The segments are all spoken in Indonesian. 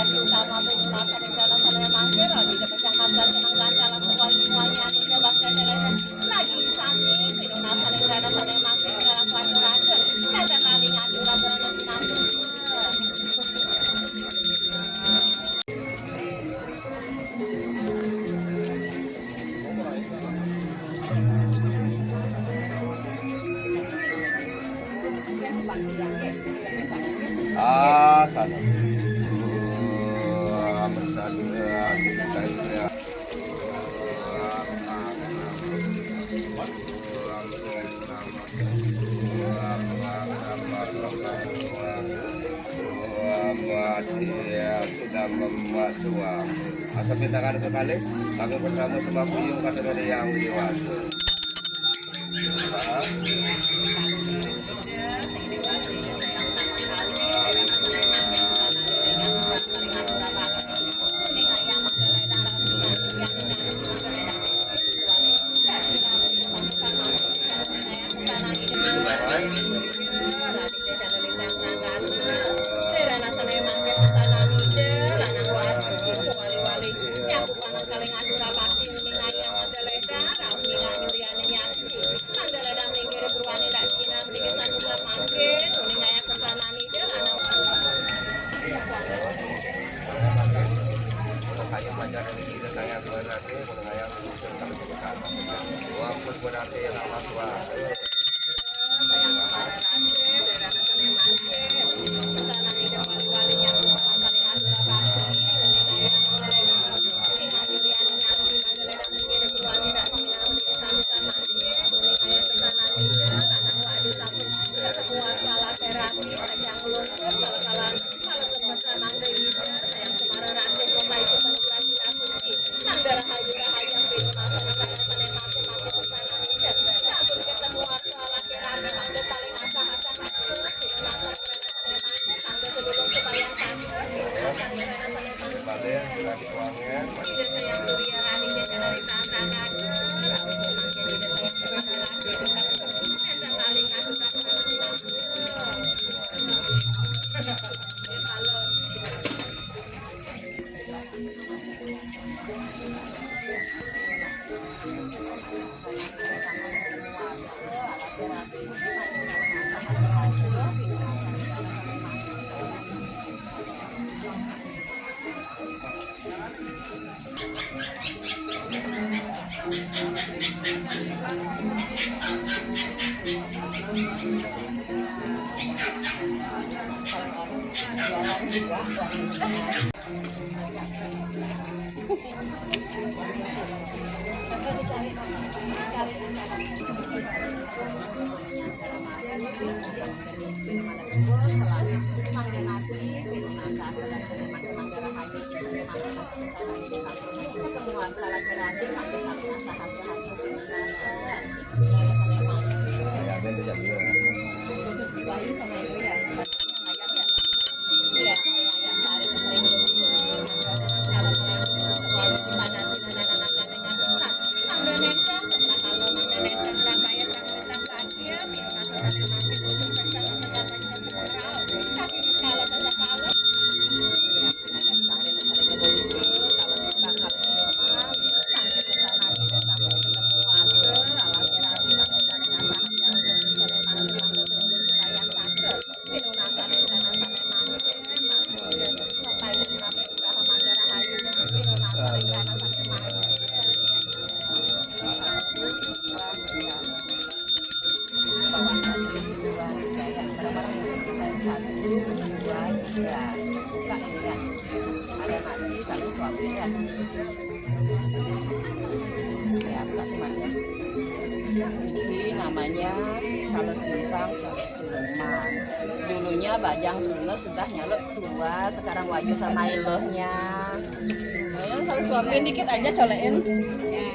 Widadi utama penulasan rencana saya mangkir di depan hamba senang gancala semuanya ini bangsa delesan lagi di samping penulasan rencana saya mangkir dalam pelaksanaan dan naling aturan berana sinampu. Sana. Sudah memasua. Asal pintakan sekali, kami bersama semua puyung kategori yang dewasa. Khusus di Bayu sama Ibu ya, ngayat ya. Iya, ngayat sehari sering kalau selalu dipanasin anak-anaknya kan. Mangga nenteng, kalau mangga nenteng rangkaian rangkaian rasa sana makin khusus rencana sedang kita sekarang. Tapi di skala ya, ngayat sehari sering kalau dibakar semua, sampai ke sana kita sampai ketemu wase, ala kira bilang ke sana ngasah ada nasi satu suami ya. Ya, kasih makan. Ini namanya kalau simpang kalau siluman. Dulunya bajang dulu sudah nyaluk tua, sekarang waju sama ilohnya. Nah, kalau suapin dikit aja colein. Ya.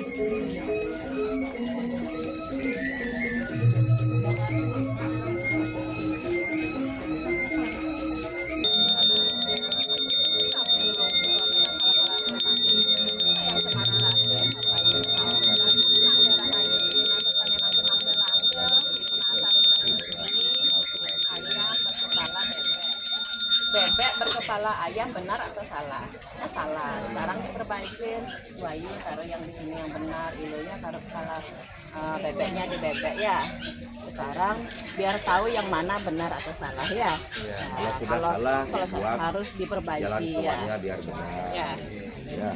Bebek berkepala ayam benar atau salah? Nah, salah. Sekarang diperbaikin. Wayu taruh yang di sini yang benar, ilonya taruh salah. Bebeknya di bebek ya. Sekarang biar tahu yang mana benar atau salah ya. Ya, Nah, kalau sudah salah, kalau dibuat harus jalan diperbaiki ya. keluarnya biar benar. Ya. Ya.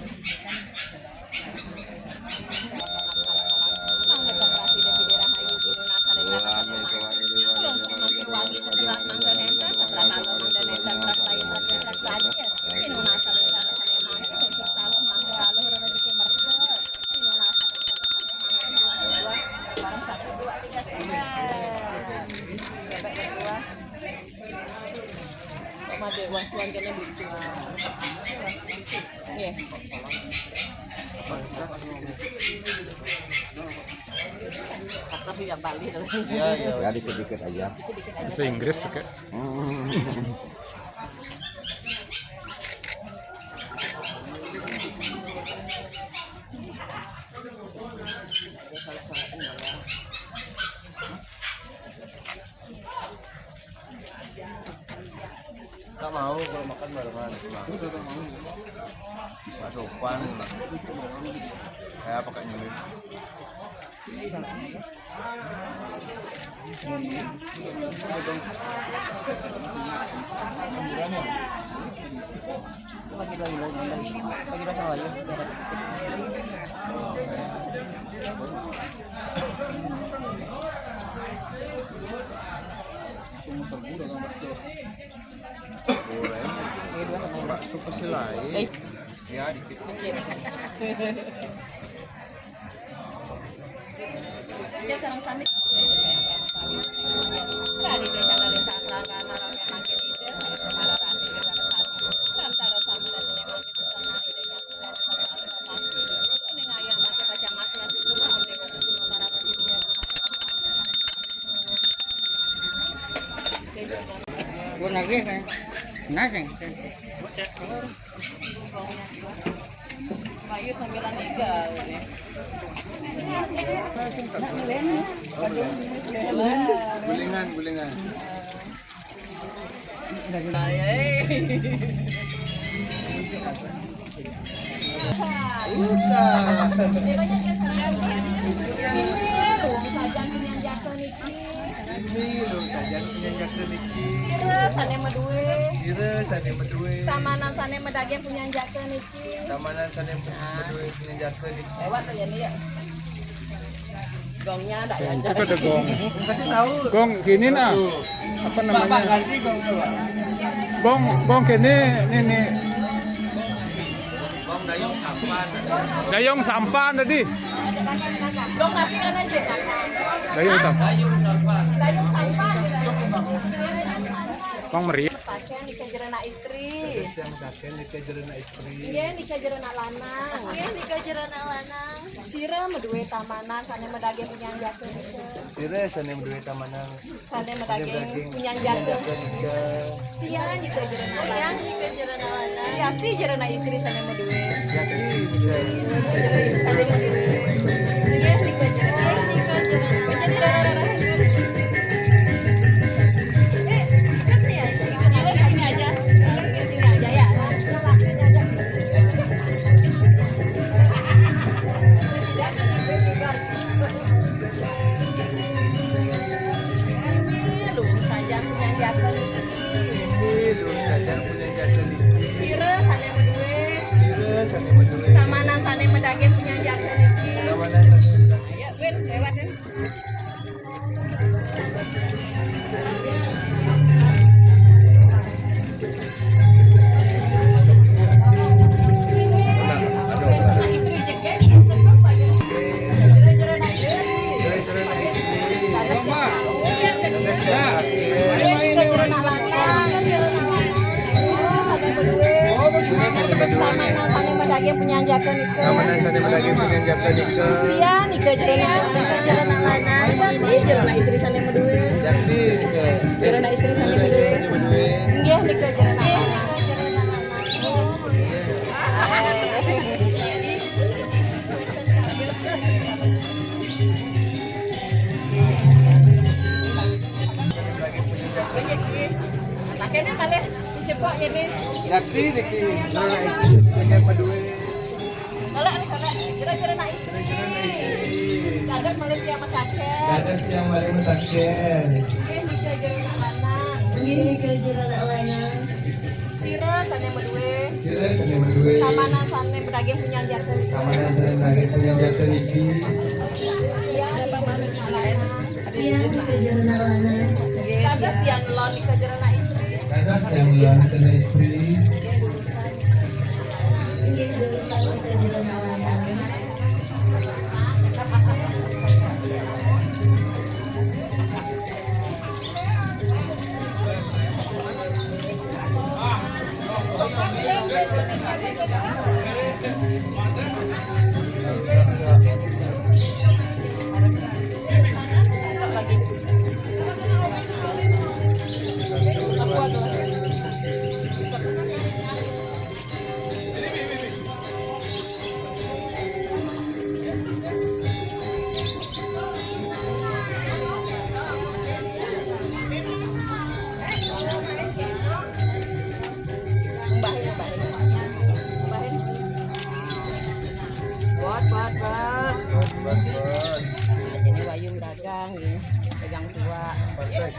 Wasuan kena gitu. Nih. Kata sih yang Bali tuh. Ya dikit-dikit aja. Bahasa Inggris kayak. Tak mau kalau makan barengan. Nggak sopan. Kayak pakai nyulik. Bagi bahasa Wayu. Bakso pasti lain. Ya dikit. Dia sarang samit. Tadi dia sana lihat tangan orang yang makin itu saya para rasi di sana antara sama dan yang makin sana idenya ini ngayang pakai baca maklas semua onde waktu semua para rasi Buat lagi kan? Nasi. Bayu sambilan tiga ini. Gulingan. Sane medue. Tamanan sane medage punya jaka niki. Tamanan sane medue punya jatuh di. Lewat tuh ya nih ya. Gongnya ada yang Itu ada gong. Kasih tahu. Gong gini nah. Apa namanya? Ganti gong coba. Gong gini nih. Gong dayung sampan. Dayung sampan tadi. Gong tapi kan aja. Dayung sampan. Dayung sampah. Gong meriah. Pakai nikah jerena istri. Yang kakek nikah jerena istri. Iya nikah jerena lanang. Iya nikah jerena lanang. Sira medue tamanan sane medage punya jaka niki. Sire sane medue tamanan. Sane medage punya jaka. Iya nikah jerena lanang. Iya nikah jerena lanang. Yati jerena istri sane medue. Jati nikah. Sane medue. Iya nikah jerena. Nikah jerena. Tamanan sane medage punya jaka niki. Ya, wes lewat ya. Istri jeket. Sane medage punya jaka niki. Tamanan sane medage punya jatuh nikah. Iya nikah jerena lanang. Tapi jerena istri sane medue. Jati Jerena istri sane medue. Nggih nikah jerena lanang. Makanya malah kok ini. Jadi niki Jerona istri pengen padue. Kalau ini sana kira-kira nak istri. Gagas Malaysia sama kakek. Gadas yang paling mutaken. Ini kira-kira anak. Ini kerja anak lanang. Sira sana berdua. Sira sene padue. Kamana sana berdaging punya jatuh. Kamanan sene lagi punya jatuh niki. Iya, apa mana salah enak. Yang kerja anak lanang. Gagas yang lon di kira anak istri. Gadas yang bilang kena istri. Ini urusan kerja anak lanang. Buat. Ini Wayung dagang ya, pegang tua. Ya.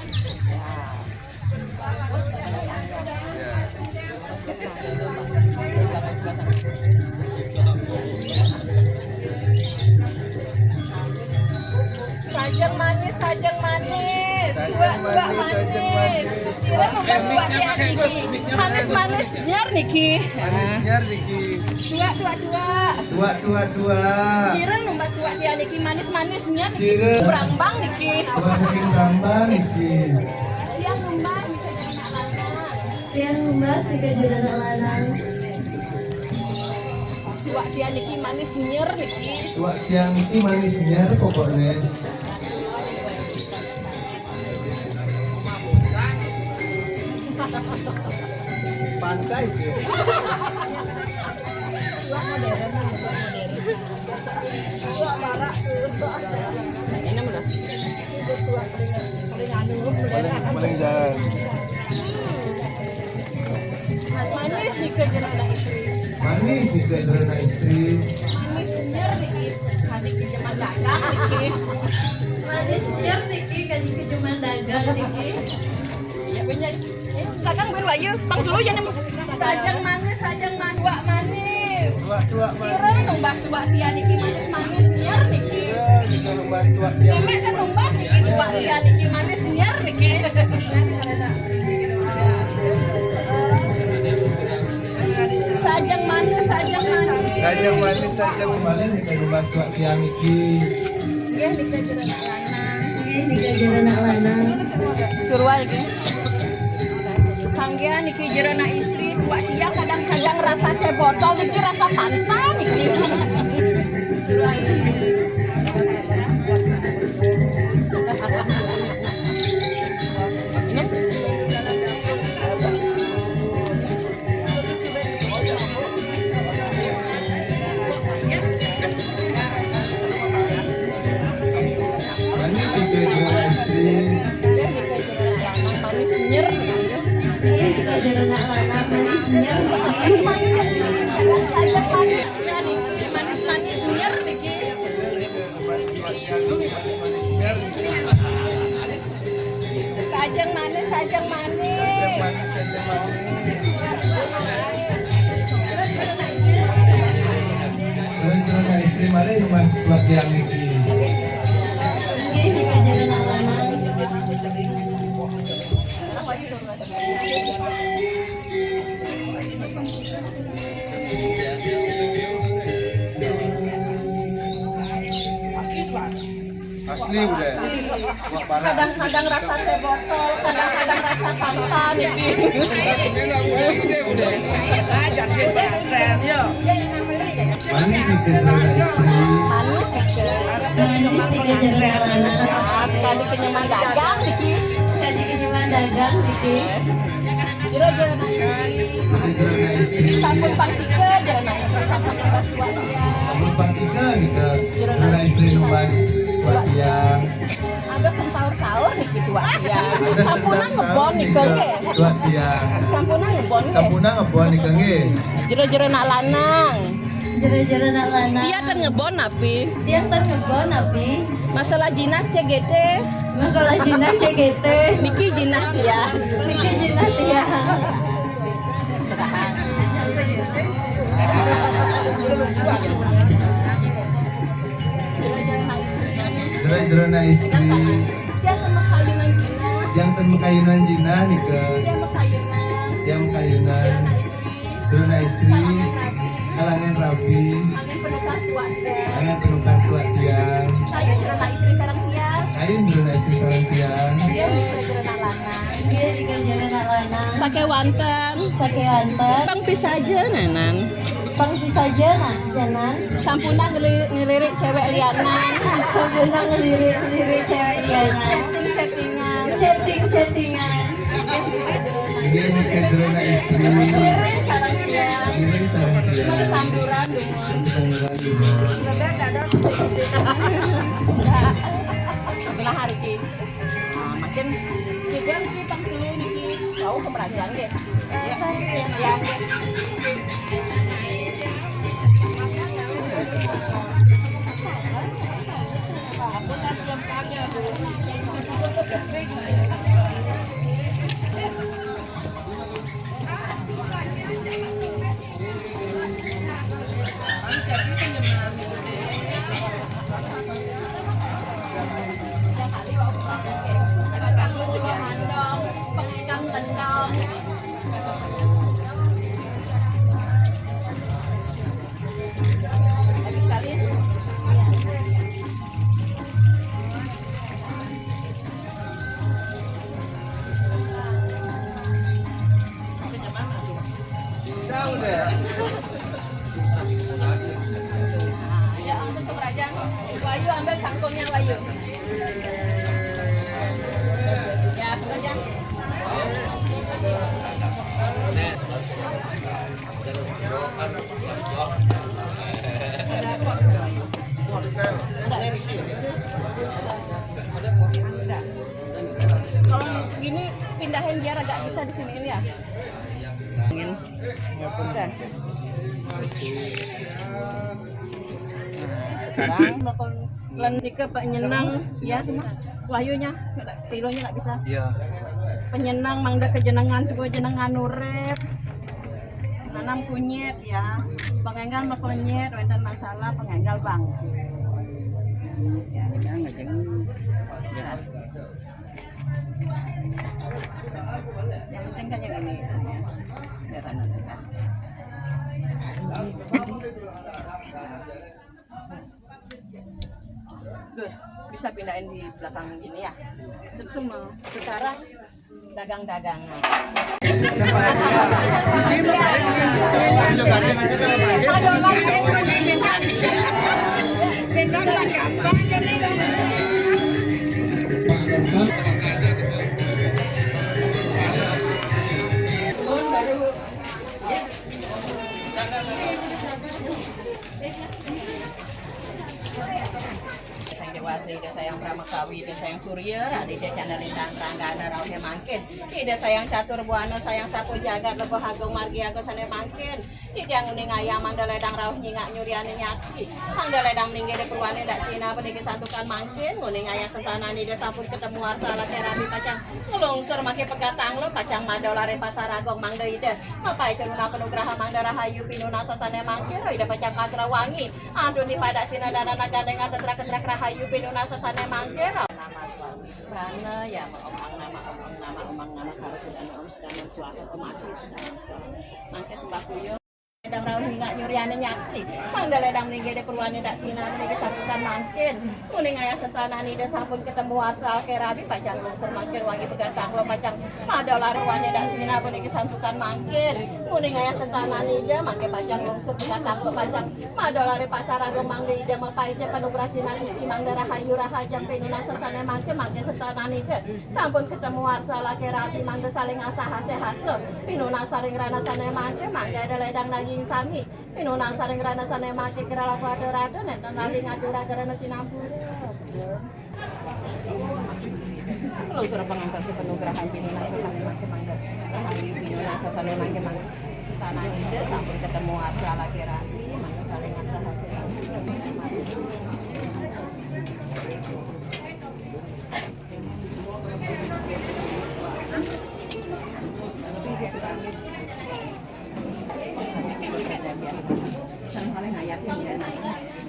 Sajang manis. Dua manis. Kira membas buat ya Niki. Manis nyer Niki. Manisnya niki. Dua. Kira membas buat ya Niki manis nyer Niki. Sira. Brambang Niki. Apa saking rambang niki. Yang membas di anak-anak. Yang membahas di kerja anak lanang. Dua dia Niki manis nyer Niki. Tua tiang niki manisnya pokoknya. Pantai sih. Dua barak. Ini mana? Dua paling anu. Paling jalan. Manis nih kerja anak istri. Manis nih Jerona istri. Manis nyer Niki. Hari zaman dagang Niki. Manis nyer Niki kan cuma dagang Niki. Iya bener. Dagang gue Wayu. Bang dulu jangan sajang manis. Dua manis. Tua Sira numbas dua dia Niki manis nyer Niki. kita lumbas tua tiang. Memek kan numbas Niki dua dia Niki manis nyer Niki. Sajang manis. Sajang manis kita lumbas tua tiang niki. Dia Niki jadi anak lanang. Ini kerja anak lanang. Turwa iki. Kangge niki jerona istri tua dia kadang-kadang rasa teh botol niki rasa pantan niki. Manis itu Jerona istri. Dia niki jerona lanang manis nyer. Ini kerja anak lanang manis nyer Niki. Manis nyer niki. Sajang manis. Jerona istri mana lumbas tua tiang niki. Ini kerja anak lanang. Asli udah. Wah parah. Kadang-kadang rasa teh botol, kadang-kadang rasa pantan niki. Manis nih Jerona istri. Manis niki. Manis di kerja anak lanang. Sekali kenyaman dagang niki. Sekali kenyuman dagang Niki. Jerona Jerona istri. sampun partike jerona istri sampun membas dua dia. Sampun partiga kita Jerona istri lumbas tua tiang. Ada pentaur-taur niki dua tiang. Sampuna ngebon nih ge. Dua tiang. Sampuna ngebon ge. Sampuna ngebon nih nge. Jero-jero nak lanang. Jere-jere nak lana. Dia kan ngebon api. Dia kan ngebon api. Masalah jinah CGT. Masalah jinah CGT. Niki jinah ya. Niki jinah dia. Jero-jero na istri. Dia sama kayunan jinah. Yang temu kayunan jina nih ke. Dia sama kayunan. Yang kayunan. Jero na istri. Kalangan rabi. Angin penukan tua tiang. Angan penukan tua tiang. Kayu jero nak istri sarang tiang. Ayun jero na istri sarang tiang. Dia jero nak lanang. Dia jere nak lana. Sake wanten. Sake antar. Pang pisaja nanan. Pang saja nak janan. Sampuna ngelirik cewek lianan. Sampuna ngelirik cewek diana. Chatting-chattingan. Chatting-chattingan. Dia nih ke jero na istri. Ngelirik sarang tiang. Ini sarang tiang. Tanduran dengan. Tanduran juga. Nah hari ini makin juga sih pang dulu niki tahu keberanian deh. Ya. Ya, langsung aja. Wayu ambil cangkulnya Wayu. Ya, aja. Kalau gini pindahin biar agak bisa di sini ya. Bisa. Sekarang bakal lendik ke penyenang ya semua wahyunya kilonya nggak bisa. Iya. Penyenang mangda kejenengan tuh jenengan urep nanam kunyit ya pengenggal mah kunyit wenten masalah pengenggal bang ya ngajeng ya. Yang penting kan yang ini ya Gus, bisa pindahin di belakang gini ya. Semua sekarang dagang-dagangan. Desa yang Pramekawi, desa yang Surya, desa Candalin dan Ranggana Rauhe Mangkin, desa yang Catur Buana, sayang Sapu Jagat, Lego Hagung Margi Agus Sane Mangkin, yang uning ayam Mandaledang Rauh Nyingak Nyuriane Nyaksi, Mandaledang Ningge de Purwane Dak Sina Peniki Santukan Mangkin, uning ayah Sentanani desa pun ketemu Arsala Kerabi Pacang, ngelungsur make pegatang lo Pacang Madolare Pasar Agong Mangdeide, Mapai Ceruna Penugraha Mandara Hayu Pinuna Sasane Mangkin, Ida Pacang Patra Wangi, Aduh di Padak Sina Dana Nagandengan Tetra-Ketra Rahayu Pinuna Sasane Mangkin, nama suami Prana ya omang nama harus sudah suatu kemati sudah mangke sembakuyo Dang Rauh Nyingak Nyuriane Nyaksi, Mandaledang Ningge de Purwane Dak Sina Peniki Santukan Mangkin, Kuning ayah Sentanani desa pun ketemu Arsal Kerabi Pacang Lungsur Mangkin Wangi Pegatang Lo Pacang Madolar Purwane Dak Sina Peniki Santukan Mangkin, Kuning ayah Sentanani de Mangke Pacang Lungsur Pegatang Lo Pacang Madolar Pasar Agong Mangde Ide Mapaije Panugrasina Niki Mangdara Hayu Rahajang Penuna Sasane Mangke Mangke Sentanani de sampun ketemu Arsal Kerabi Mangde saling asah hase haso Pinuna saring rana sane Mangke Mangke Ledang Nagi sami pinuna saring rana sane make kira laku ada nenten lali ngadura karena sinampura Kalau sudah pengangkat si penugrahan Pinuna Sasane Mangke Mangga Rahayu Pinuna Sasane Mangke Mangga tanah ide sampai ketemu asal lagi rapi mana saling asal hasil saling ayat yang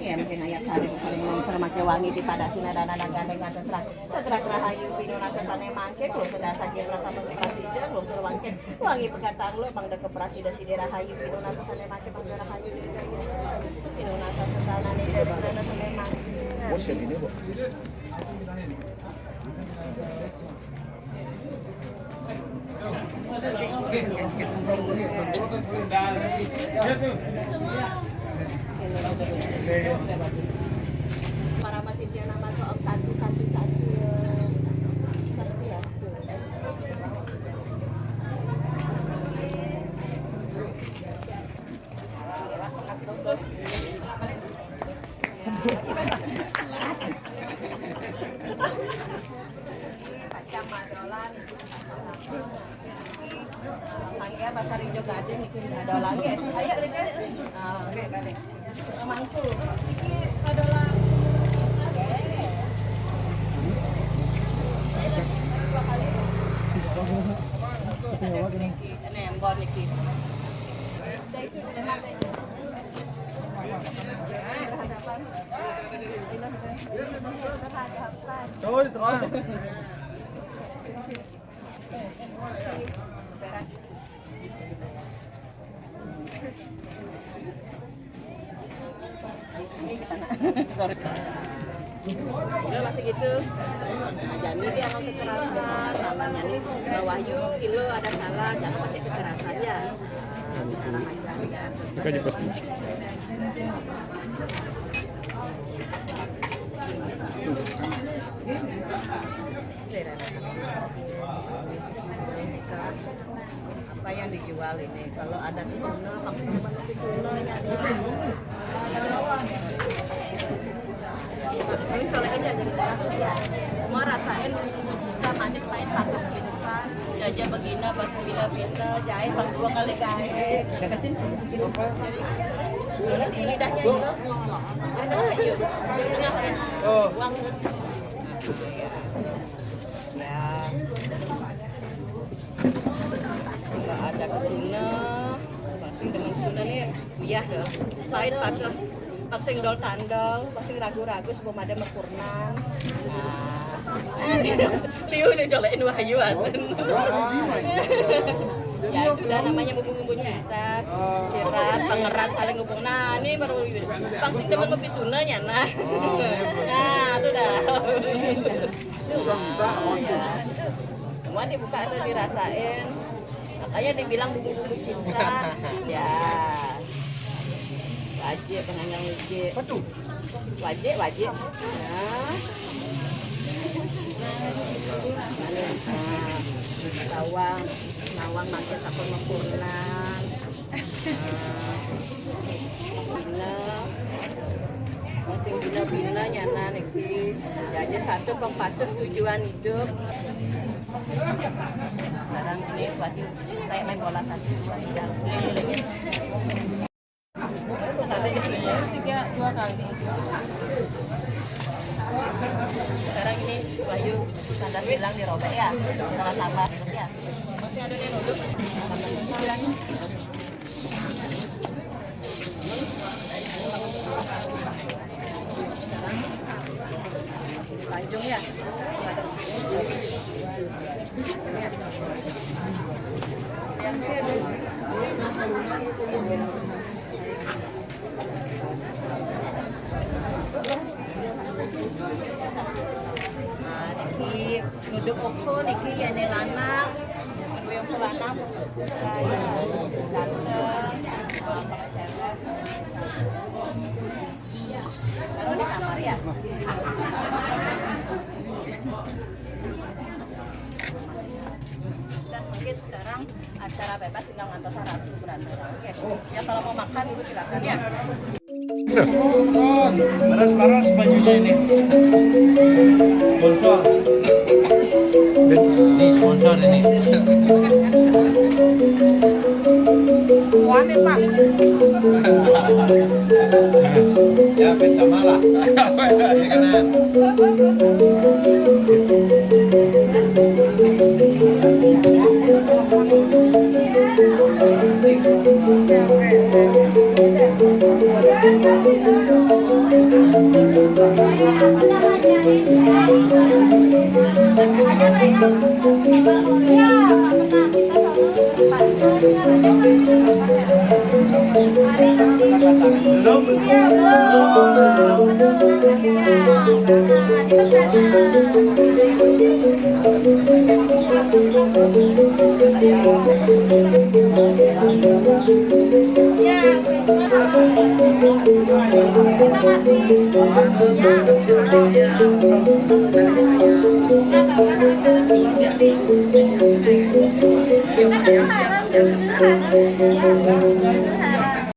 ya mungkin ayat saling longsor make wangi di pada sinadana gandengan tetrak rahayu Pinuna Sasane Mangke kalau sudah saja rasa presiden longsor wangi pegatan lo bang deke presiden si rahayu Pinuna Sasane Mangke bang rahayu Pinuna Sasane Mangke Bosan ini, Bu. para masjidnya nama soal satu Swastiastu. Macam madolan Anggia pasar hijau gading bikin adolan ya. Ayo Rika. Nah, oke balik. Mangku. Iki adolan. Dua kali. Ini embor niki. Sorry. Udah masih gitu. Nah, Jani dia mau kekerasan, namanya nih Wahyu, Kilo ada salah, jangan pakai kekerasan ya. Kita juga pasti. Apa yang dijual ini? Kalau ada di sana, maksudnya mana di sana nyari. Ini colekin ya jadi ya. Semua rasain kita manis main takut gitu kan. Jajah begina pas bila jahit bang 2 kali jahit. Deketin jadi ini lidahnya ini. Ada yuk. Jadi apa ya? Uang. Ya. Kalau ada kesuna, pasing dengan Sunda nih, iya deh. Lain pasang, pasing dol tandol, pasing ragu-ragu sebelum ada mepurnan. Nah, Liu nih colekin Wahyu asin. Ya sudah namanya bumbu-bumbu cetak, sirat, pengerat, saling hubung. Nah ini baru pasing teman lebih Sundanya nah. Nah itu dah. Semua dibuka atau dirasain. Makanya dibilang bumbu-bumbu cinta. Ya. Wajib penganjang wajib. Wajib. Nah. Nawang makin sakon mempurnan. Bina. Masing bina nyana niki. Jadi satu pengpatuh tujuan hidup. Sekarang ini Wahyu kayak main bola 1, 2 kali. Sekarang ini Wahyu tanda silang dirobek ya, tanda tambah terus ya. Masih ada yang nuduk. Lanjung ya. Niki nuduk oko niki ya lanang yang lanang suku saya ganteng pakai cewek kalau di kamar ya dan mungkin sekarang acara bebas tinggal ngantos ratu berantara. Oke ya kalau mau makan dulu silakan ya. Paras-paras bajunya ini. Sponsor. Junior ini. Kuat Pak. Ya, bisa malah. Ya kanan. Ya,